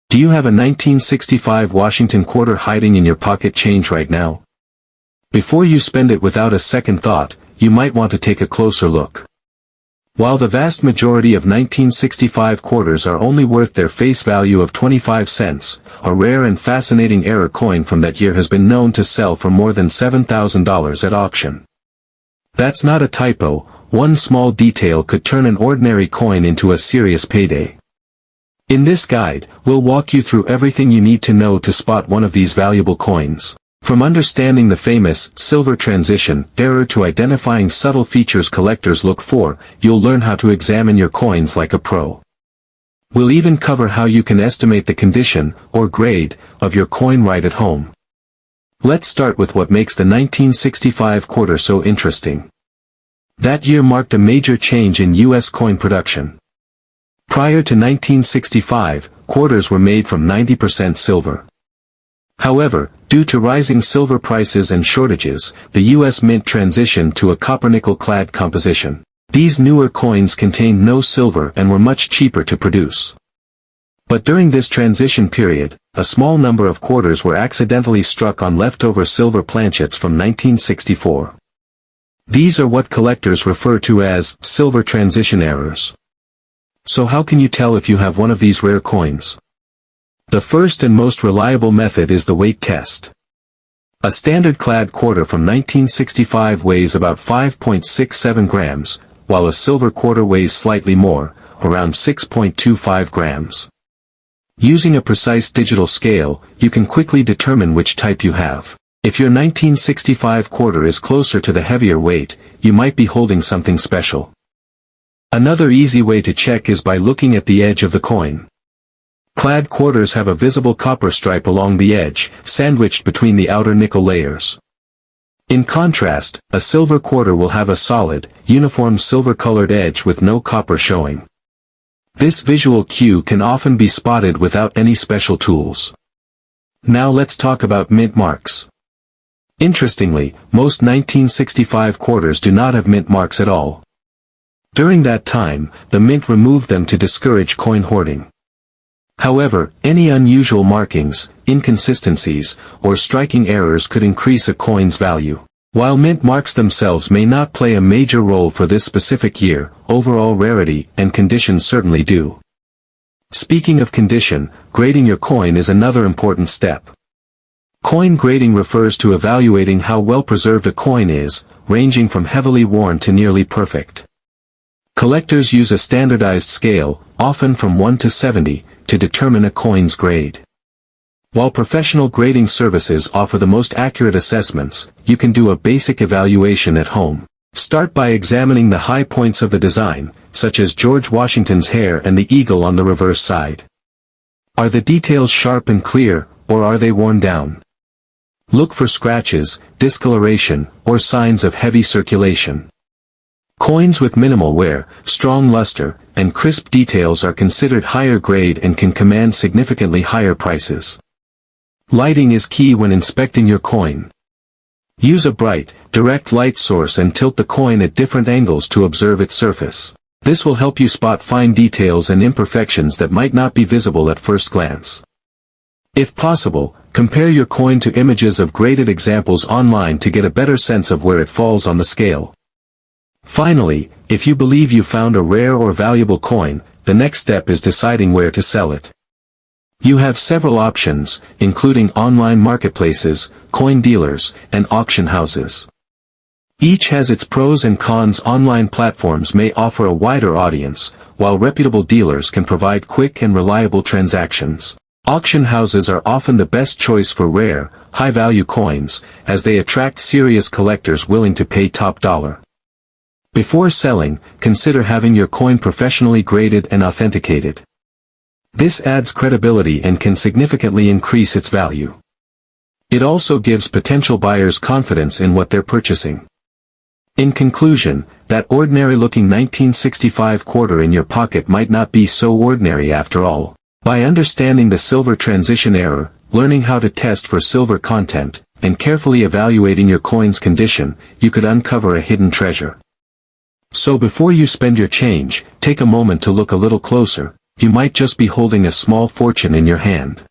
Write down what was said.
Do you have a 1965 Washington quarter hiding in your pocket change right now? Before you spend it without a second thought, you might want to take a closer look. While the vast majority of 1965 quarters are only worth their face value of 25 cents, a rare and fascinating error coin from that year has been known to sell for more than $7,000 at auction. That's not a typo. One small detail could turn an ordinary coin into a serious payday. In this guide, we'll walk you through everything you need to know to spot one of these valuable coins. From understanding the famous silver transition error to identifying subtle features collectors look for, you'll learn how to examine your coins like a pro. We'll even cover how you can estimate the condition, or grade, of your coin right at home. Let's start with what makes the 1965 quarter so interesting. That year marked a major change in U.S. coin production. Prior to 1965, quarters were made from 90% silver. However, due to rising silver prices and shortages, the U.S. Mint transitioned to a copper-nickel clad composition. These newer coins contained no silver and were much cheaper to produce. But during this transition period, a small number of quarters were accidentally struck on leftover silver planchets from 1964. These are what collectors refer to as silver transition errors. So how can you tell if you have one of these rare coins? The first and most reliable method is the weight test. A standard clad quarter from 1965 weighs about 5.67 grams, while a silver quarter weighs slightly more, around 6.25 grams. Using a precise digital scale, you can quickly determine which type you have. If your 1965 quarter is closer to the heavier weight, you might be holding something special. Another easy way to check is by looking at the edge of the coin. Clad quarters have a visible copper stripe along the edge, sandwiched between the outer nickel layers. In contrast, a silver quarter will have a solid, uniform silver-colored edge with no copper showing. This visual cue can often be spotted without any special tools. Now let's talk about mint marks. Interestingly, most 1965 quarters do not have mint marks at all. During that time, the mint removed them to discourage coin hoarding. However, any unusual markings, inconsistencies, or striking errors could increase a coin's value. While mint marks themselves may not play a major role for this specific year, overall rarity and condition certainly do. Speaking of condition, grading your coin is another important step. Coin grading refers to evaluating how well preserved a coin is, ranging from heavily worn to nearly perfect. Collectors use a standardized scale, often from 1 to 70, to determine a coin's grade. While professional grading services offer the most accurate assessments, you can do a basic evaluation at home. Start by examining the high points of the design, such as George Washington's hair and the eagle on the reverse side. Are the details sharp and clear, or are they worn down? Look for scratches, discoloration, or signs of heavy circulation. Coins with minimal wear, strong luster, and crisp details are considered higher grade and can command significantly higher prices. Lighting is key when inspecting your coin. Use a bright, direct light source and tilt the coin at different angles to observe its surface. This will help you spot fine details and imperfections that might not be visible at first glance. If possible, compare your coin to images of graded examples online to get a better sense of where it falls on the scale. Finally, if you believe you found a rare or valuable coin, the next step is deciding where to sell it. You have several options, including online marketplaces, coin dealers, and auction houses. Each has its pros and cons. Online platforms may offer a wider audience, while reputable dealers can provide quick and reliable transactions. Auction houses are often the best choice for rare, high-value coins, as they attract serious collectors willing to pay top dollar. Before selling, consider having your coin professionally graded and authenticated. This adds credibility and can significantly increase its value. It also gives potential buyers confidence in what they're purchasing. In conclusion, that ordinary-looking 1965 quarter in your pocket might not be so ordinary after all. By understanding the silver transition error, learning how to test for silver content, and carefully evaluating your coin's condition, you could uncover a hidden treasure. So before you spend your change, take a moment to look a little closer. you might just be holding a small fortune in your hand.